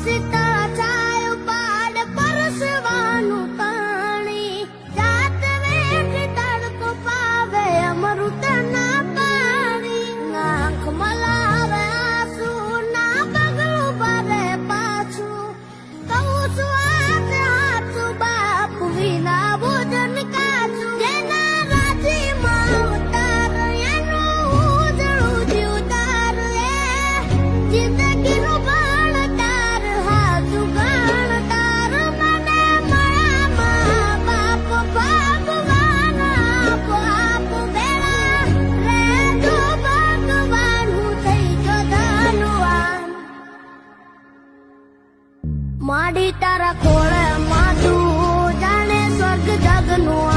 સીતા ચાય પાડ પરસવાનું પાણી જાત વેઠ તડકો પાવે અમૃત ના પાણી આંખ મલાવે આંસુ ના પગલું ભરે પાછું કહું છું હાથ હાથ બાપ વિના ભોજન કાચું જેના રાજીમાં ઉતાર એનું ઉજળું જીવતાર જિંદગીનું ભણતાર હાચું ગણતાર મને મળ્યા મા બાપ ભગવાન આપો આપ બેડા રેજો ભગવાન હું થઈ ગયો ધનવાન માડી તારા ખોળે માથું જાણે સ્વર્ગ જગનું